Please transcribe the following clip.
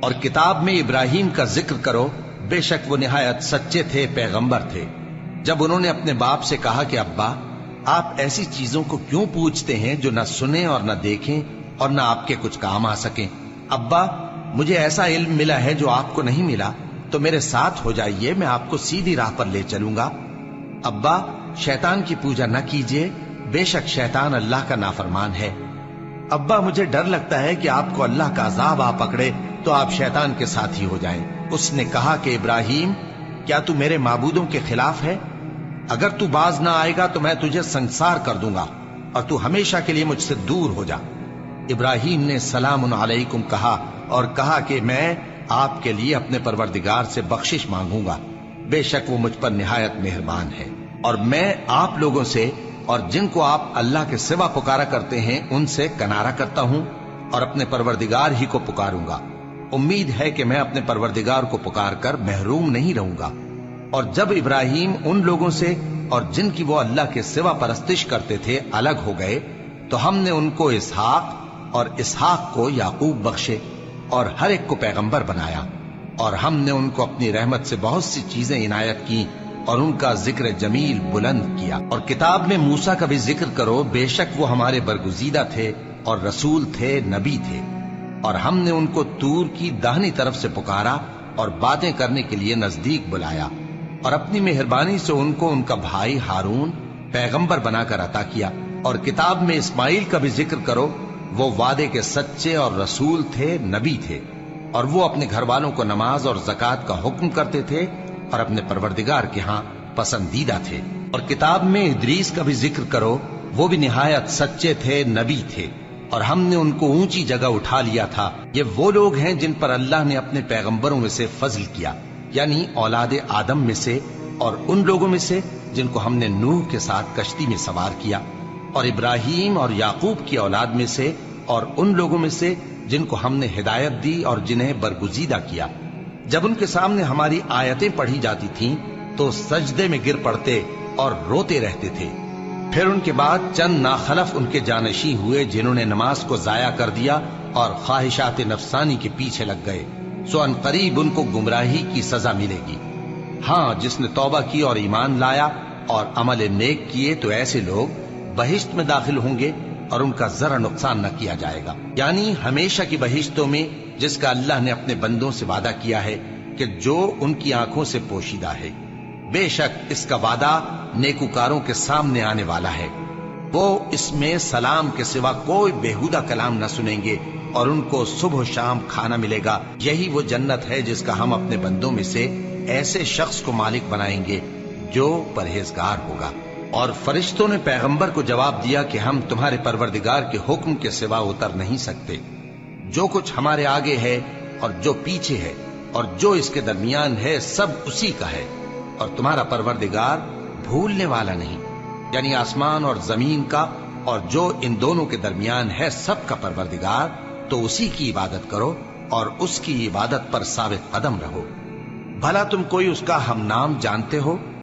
اور کتاب میں ابراہیم کا ذکر کرو، بے شک وہ نہایت سچے تھے، پیغمبر تھے۔ جب انہوں نے اپنے باپ سے کہا کہ ابا، آپ ایسی چیزوں کو کیوں پوچھتے ہیں جو نہ سنیں اور نہ دیکھیں اور نہ آپ کے کچھ کام آ سکیں؟ ابا، مجھے ایسا علم ملا ہے جو آپ کو نہیں ملا، تو میرے ساتھ ہو جائیے، میں آپ کو سیدھی راہ پر لے چلوں گا۔ ابا، شیطان کی پوجا نہ کیجیے، بے شک شیطان اللہ کا نافرمان ہے۔ ابا، مجھے ڈر لگتا ہے کہ آپ کو اللہ کا عذاب آ پکڑے تو آپ شیطان کے ساتھی ہو جائیں۔ اس نے کہا کہ ابراہیم، کیا تو میرے معبودوں کے خلاف ہے؟ اگر تو باز نہ آئے گا تو میں تجھے سنسار کر دوں گا اور تو ہمیشہ کے لیے مجھ سے دور ہو جا۔ ابراہیم نے سلام علیکم کہا اور کہا کہ میں آپ کے لیے اپنے پروردگار سے بخشش مانگوں گا، بے شک وہ مجھ پر نہایت مہربان ہے، اور میں آپ لوگوں سے اور جن کو آپ اللہ کے سوا پکارا کرتے ہیں ان سے کنارہ کرتا ہوں اور اپنے پروردگار ہی کو پکاروں گا۔ امید ہے کہ میں اپنے پروردگار کو پکار کر محروم نہیں رہوں گا۔ اور جب ابراہیم ان لوگوں سے اور جن کی وہ اللہ کے سوا پرستش کرتے تھے الگ ہو گئے تو ہم نے ان کو اسحاق اور اسحاق کو یعقوب بخشے اور ہر ایک کو پیغمبر بنایا، اور ہم نے ان کو اپنی رحمت سے بہت سی چیزیں عنایت کی اور ان کا ذکر جمیل بلند کیا۔ اور کتاب میں موسیٰ کا بھی ذکر کرو، بے شک وہ ہمارے برگزیدہ تھے اور رسول تھے، نبی تھے، اور ہم نے ان کو طور کی داہنی طرف سے پکارا اور باتیں کرنے کے لیے نزدیک بلایا، اور اپنی مہربانی سے ان کو ان کا بھائی ہارون پیغمبر بنا کر عطا کیا۔ اور کتاب میں اسماعیل کا بھی ذکر کرو، وہ وعدے کے سچے اور رسول تھے، نبی تھے، اور وہ اپنے گھر والوں کو نماز اور زکوٰۃ کا حکم کرتے تھے اور اپنے پروردگار کے ہاں پسندیدہ تھے۔ اور کتاب میں ادریس کا بھی ذکر کرو، وہ بھی نہایت سچے تھے، نبی تھے، اور ہم نے ان کو اونچی جگہ اٹھا لیا تھا۔ یہ وہ لوگ ہیں جن پر اللہ نے اپنے پیغمبروں میں سے فضل کیا، یعنی اولاد آدم میں سے، اور ان لوگوں میں سے جن کو ہم نے نوح کے ساتھ کشتی میں سوار کیا، اور ابراہیم اور یعقوب کی اولاد میں سے، اور ان لوگوں میں سے جن کو ہم نے ہدایت دی اور جنہیں برگزیدہ کیا۔ جب ان کے سامنے ہماری آیتیں پڑھی جاتی تھیں تو سجدے میں گر پڑتے اور روتے رہتے تھے۔ پھر ان کے بعد چند ناخلف ان کے جانشین ہوئے جنہوں نے نماز کو ضائع کر دیا اور خواہشات نفسانی کے پیچھے لگ گئے، سو ان قریب ان کو گمراہی کی سزا ملے گی۔ ہاں، جس نے توبہ کی اور ایمان لایا اور عمل نیک کیے تو ایسے لوگ بہشت میں داخل ہوں گے اور ان کا ذرا نقصان نہ کیا جائے گا، یعنی ہمیشہ کی بہشتوں میں، جس کا اللہ نے اپنے بندوں سے وعدہ کیا ہے کہ جو ان کی آنکھوں سے پوشیدہ ہے۔ بے شک اس کا وعدہ نیکوکاروں کے سامنے آنے والا ہے، وہ اس میں سلام کے سوا کوئی بیہودہ کلام نہ سنیں گے، اور ان کو صبح و شام کھانا ملے گا۔ یہی وہ جنت ہے جس کا ہم اپنے بندوں میں سے ایسے شخص کو مالک بنائیں گے جو پرہیزگار ہوگا۔ اور فرشتوں نے پیغمبر کو جواب دیا کہ ہم تمہارے پروردگار کے حکم کے سوا اتر نہیں سکتے۔ جو کچھ ہمارے آگے ہے اور جو پیچھے ہے اور جو اس کے درمیان ہے، سب اسی کا ہے، اور تمہارا پروردگار بھولنے والا نہیں، یعنی آسمان اور زمین کا اور جو ان دونوں کے درمیان ہے سب کا پروردگار، تو اسی کی عبادت کرو اور اس کی عبادت پر ثابت قدم رہو۔ بھلا تم کوئی اس کا ہم نام جانتے ہو؟